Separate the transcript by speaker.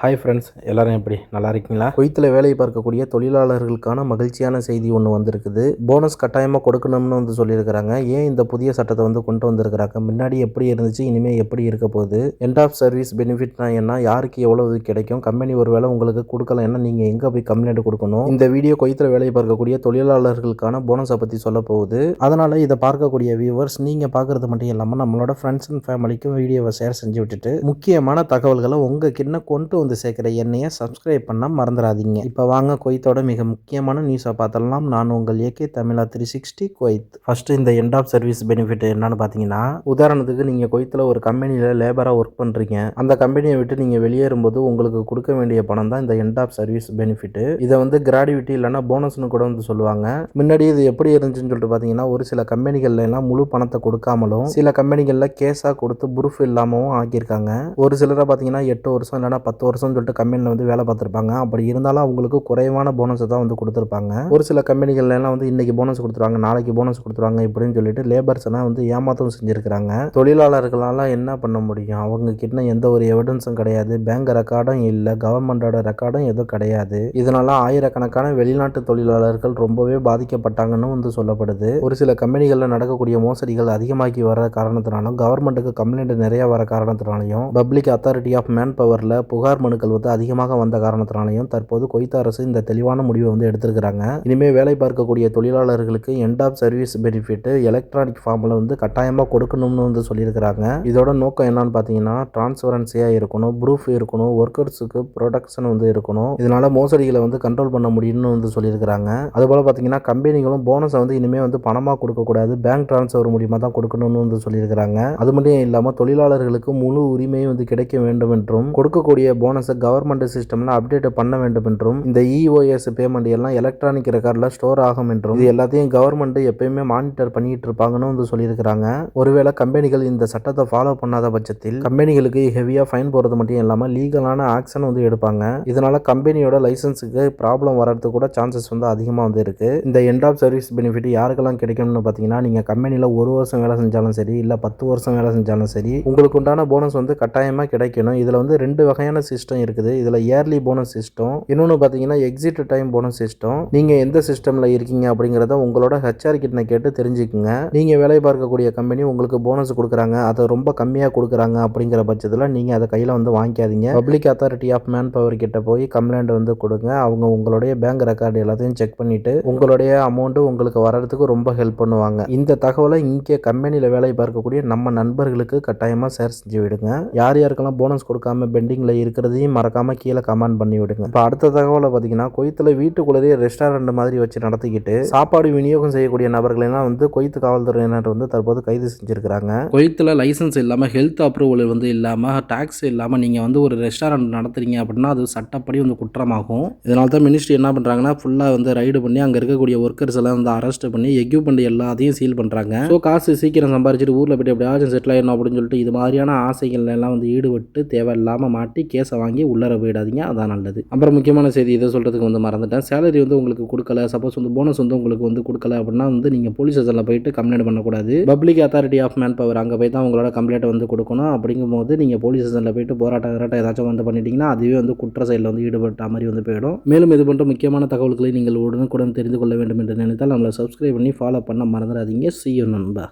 Speaker 1: Hi friends, எல்லாரும் எப்படி நல்லா இருக்கீங்களா? குவைத்தில் வேலை பார்க்கக்கூடிய தொழிலாளர்களுக்கான மகிழ்ச்சியான செய்தி ஒன்று வந்திருக்குது. போனஸ் கட்டாயமாக கொடுக்கணும்னு வந்து சொல்லியிருக்கிறாங்க. ஏன் இந்த புதிய சட்டத்தை வந்து கொண்டு வந்திருக்கிறாங்க, முன்னாடி எப்படி இருந்துச்சு, இனிமேல் எப்படி இருக்க போகுது, எண்ட் ஆஃப் சர்வீஸ் பெனிஃபிட்னா என்ன, யாருக்கு எவ்வளவு கிடைக்கும், கம்பெனி ஒரு வேளை உங்களுக்கு கொடுக்கலன்னா நீங்கள் எங்கே போய் கம்ப்ளைண்ட் கொடுக்கணும். இந்த வீடியோ குவைத்தில் வேலை பார்க்கக்கூடிய தொழிலாளர்களுக்கான போனஸை பற்றி சொல்ல போகுது. அதனால் இதை பார்க்கக்கூடிய வியூவர்ஸ் நீங்கள் பார்க்குறது மட்டும் இல்லாமல் நம்மளோட ஃப்ரெண்ட்ஸ் அண்ட் ஃபேமிலிக்கும் வீடியோவை ஷேர் செஞ்சு விட்டுட்டு முக்கியமான தகவல்களை உங்கள் கிட்ட கொண்டு வந்து சேர்க்குற என்னைய சப்ஸ்கிரைப் பண்ண மறந்துடாதீங்க. இப்போ வாங்க குவைத்தோட மிக முக்கியமான நியூஸை பார்த்தலாம். நான் உங்கள் ஏகே தமிழா 360 குவைத். ஃபர்ஸ்ட் இந்த எண்ட் ஆஃப் சர்வீஸ் பெனிஃபிட் என்னன்னு பார்த்தீங்கன்னா, உதாரணத்துக்கு நீங்கள் குவைத்தில் ஒரு கம்பெனியில் லேபராக ஒர்க் பண்ணுறீங்க. அந்த கம்பெனியை விட்டு நீங்கள் வெளியேறும்போது உங்களுக்கு கொடுக்க வேண்டிய பணம் தான் இந்த எண்ட் ஆஃப் சர்வீஸ் பெனிஃபிட். இதை வந்து கிராடுவிட்டி இல்லைன்னா போனஸ்னு கூட வந்து சொல்லுவாங்க. முன்னாடி இது எப்படி இருந்துச்சுன்னு சொல்லிட்டு பார்த்தீங்கன்னா, ஒரு சில கம்பெனிகள்ல எல்லாம் முழு பணத்தை கொடுக்காமலும், சில கம்பெனிகளில் கேஸாக கொடுத்து ப்ரூஃப் இல்லாமலும் ஆக்கியிருக்காங்க. ஒரு சிலரை பார்த்தீங்கன்னா 8 வருஷம் இல்லைன்னா 10 வருஷம் சொல்லிட்டு கம்பெனியில் வந்து வேலை பார்த்துருப்பாங்க. அப்படி இருந்தாலும் அவங்களுக்கு குறைவான போனஸை தான் வந்து கொடுத்துருப்பாங்க. ஒரு சில கம்பெனிகள்லாம் வந்து இன்னைக்கு போனஸ் கொடுத்துருவாங்க, நாளைக்கு போனஸ் கொடுத்துருவாங்க இப்படின்னு சொல்லிட்டு லேபர்ஸ்லாம் வந்து ஏமாத்தவும் செஞ்சுருக்கிறாங்க. தொழிலாளர்களால் என்ன பண்ண முடியும்? அவங்க கிட்ட எந்த ஒரு எவிடன்ஸும் கிடையாது, பேங்க் ரெக்கார்டும் இல்லை, கவர்மெண்டோட ரெக்கார்டும் எதுவும் கிடையாது. இதனால ஆயிரக்கணக்கான வெளிநாட்டு தொழிலாளர்கள் ரொம்பவே பாதிக்கப்பட்டாங்கன்னு வந்து சொல்லப்படுது. ஒரு சில கம்பெனிகளில் நடக்கக்கூடிய மோசடிகள் அதிகமாகி வர காரணத்தினாலும், கவர்மெண்ட்டுக்கு கம்ப்ளைண்ட் நிறைய வர காரணத்தினாலையும், பப்ளிக் அத்தாரிட்டி ஆஃப் மேன் பவரில் புகார் மனுக்கள் வந்து அதிகமாக வந்த காரணத்தினாலையும் தற்போது குவைத் அரசு இந்த தெளிவான முடிவை வந்து எடுத்திருக்கிறாங்க. இனிமேல் வேலை பார்க்கக்கூடிய தொழிலாளர்களுக்கு end of service benefit electronic ஃபார்மில் வந்து கட்டாயமாக கொடுக்கணும்னு வந்து சொல்லியிருக்கிறாங்க. இதோட நோக்கம் என்னன்னு பார்த்தீங்கன்னா, டிரான்ஸ்பரன்சியாக இருக்கணும், ப்ரூஃப் இருக்கணும், ஒர்க்கர்ஸுக்கு ப்ரொடக்ஷன் வந்து இருக்கணும். இதனால மோசடிகளை வந்து கண்ட்ரோல் பண்ண முடியும்னு வந்து சொல்லியிருக்கிறாங்க. அதுபோல் பார்த்தீங்கன்னா, கம்பெனிகளும் போனஸை வந்து இனிமேல் வந்து பணமாக கொடுக்கக்கூடாது, பேங்க் டிரான்ஸ்ஃபர் மூலியமாக தான் கொடுக்கணும்னு வந்து சொல்லியிருக்கிறாங்க. அது மட்டும் இல்லாமல் தொழிலாளர்களுக்கு முழு உரிமையும் வந்து கிடைக்க வேண்டும் என்றும், கொடுக்கக்கூடிய போனஸை கவர்மெண்ட் சிஸ்டம்ல அப்டேட் பண்ண வேண்டும் என்றும், இந்த இஓஎஸ் பேமெண்ட் எல்லாம் எலக்ட்ரானிக் ரெக்கார்ட்ல ஸ்டோர் ஆகும் என்றும், இது எல்லாத்தையும் கவர்மெண்ட் எப்பயுமே மானிட்டர் பண்ணிட்டு இருப்பாங்கன்னு வந்து சொல்லியிருக்கிறாங்க. ஒருவேளை கம்பெனிகள் இந்த சட்டத்தை ஃபாலோ பண்ணாத பட்சத்தில் கம்பெனிகளுக்கு ஹெவியா ஃபைன் போறது மட்டும் இல்லாம லீகலான ஆக்ஷன் வந்து எடுப்பாங்க. இதனால கம்பெனியோட லைசன்ஸுக்கு ப்ராப்ளம் வர்றதுக்கு கூட சான்சஸ் வந்து அதிகமாக வந்து இருக்கு. இந்த எண்ட் ஆஃப் சர்வீஸ் பெனிஃபிட் யாருக்கெல்லாம் கிடைக்கும்னு பார்த்தீங்கன்னா, நீங்க கம்பெனியில் 1 வருஷம் வேலை செஞ்சாலும் சரி, இல்லை 10 வருஷம் வேலை செஞ்சாலும் சரி, உங்களுக்கு உண்டான போனஸ் வந்து கட்டாயமாக கிடைக்கணும். இதில் வந்து 2 வகையான சிஸ்டம் இருக்குது. இதில் இயர்லி போனஸ் சிஸ்டம், இன்னொன்று பார்த்தீங்கன்னா எக்ஸிட் டைம் போனஸ் சிஸ்டம். நீங்கள் எந்த சிஸ்டமில் இருக்கீங்க அப்படிங்கிறத உங்களோட ஹெச்ஆர் கிட்ட கேட்டு தெரிஞ்சுக்குங்க. நீங்கள் வேலை பார்க்கக்கூடிய கம்பெனி உங்களுக்கு போனஸ் கொடுக்குறாங்க, அதை ரொம்ப கம்மியாக கொடுக்குறாங்க அப்படிங்கிற பட்சத்தில் நீங்கள் அதை கையில் வந்து வாங்கிக்காதீங்க. Public authority of man power கிட்ட போய் கம்ப்ளைண்ட் வந்து கொடுங்க. அவங்க உங்களுடைய பேங்க் ரெக்கார்டு எல்லாத்தையும் செக் பண்ணிட்டு உங்களுடைய அமௌண்ட் உங்களுக்கு வர்றதுக்கு ரொம்ப ஹெல்ப் பண்ணுவாங்க. இந்த தகவலை இங்கே கம்பெனியில் வேலை பார்க்கக்கூடிய நம்ம நண்பர்களுக்கு கட்டாயமாக ஷேர் செஞ்சு விடுங்க. யார் யாருக்கெல்லாம் போனஸ் கொடுக்காம பெண்டிங்கில் இருக்கிறதையும் மறக்காம கீழே கமெண்ட் பண்ணி விடுங்க. இப்போ அடுத்த தகவலை பார்த்தீங்கன்னா, குவைத்தில் வீட்டுக்குள்ளேயே ரெஸ்டாரண்ட் மாதிரி வச்சு நடத்திக்கிட்டு சாப்பாடு விநியோகம் செய்யக்கூடிய நபர்களெல்லாம் வந்து குவைத் காவல்துறையினர் வந்து தற்போது கைது செஞ்சிருக்கிறாங்க. குவைத்தில் லைசன்ஸ் இல்லாமல், ஹெல்த் அப்ரூவல் வந்து இல்லாமல், டாக்ஸ் இல்லாமல் நீங்கள் வந்து ஒரு ரெஸ்டாரண்ட் நடத்துறீங்க அப்படின்னா அது சட்டப்படி வந்து குற்றமாகும். இதனால தான் மினிஸ்ட்ரி என்ன பண்ணுறாங்கன்னா, ஃபுல்லாக வந்து ரைடு பண்ணி அங்கே இருக்கக்கூடிய ஒர்க்கர்ஸ் எல்லாம் வந்து அரெஸ்ட் பண்ணி எக்யூப்மெண்ட் எல்லாத்தையும் சீல் பண்ணுறாங்க. ஸோ காசு சீக்கிரம் சம்பாரிச்சிட்டு ஊரில் போய்ட்டு எப்படியாச்சும் செட்டில் ஆயிடணும் அப்படின்னு சொல்லிட்டு இது மாதிரியான ஆசைகள் எல்லாம் வந்து ஈடுபட்டு தேவையில்லாமல் மாட்டி கேஸை வாங்கி உள்ளர போயிடாதீங்க, அதான் நல்லது. அப்புறம் முக்கியமான செய்தி இதை சொல்கிறதுக்கு வந்து மறந்துட்டேன். சேலரி வந்து உங்களுக்கு கொடுக்கல, சப்போஸ் வந்து போனஸ் வந்து உங்களுக்கு வந்து கொடுக்கல அப்படின்னா வந்து நீங்கள் போலீஸ் ஸ்டேஷனில் போயிட்டு கம்ப்ளைண்ட் பண்ணக்கூடாது. Public authority of man power அங்கே போய் தான் உங்களோட கம்ப்ளைண்ட் வந்து கொடுக்கணும். அப்படிங்கும்போது நீங்கள் போலீஸ் ஸ்டேஷனில் போயிட்டு போராட்டம் ஏதாச்சும் வந்து பண்ணிட்டீங்கன்னா அதுவே வந்து குற்ற செயலில் வந்து ஈடுபட்ட மாதிரி வந்து போயிடும். மேலும் இது போன்ற முக்கியமான தகவல்களை நீங்கள் உடனுக்குடன் தெரிந்து கொள்ள வேண்டும் என்று நினைத்தால் நம்மளை சப்ஸ்கிரைப் பண்ணி ஃபாலோ பண்ண மறந்துடாதீங்க. See you நண்பா.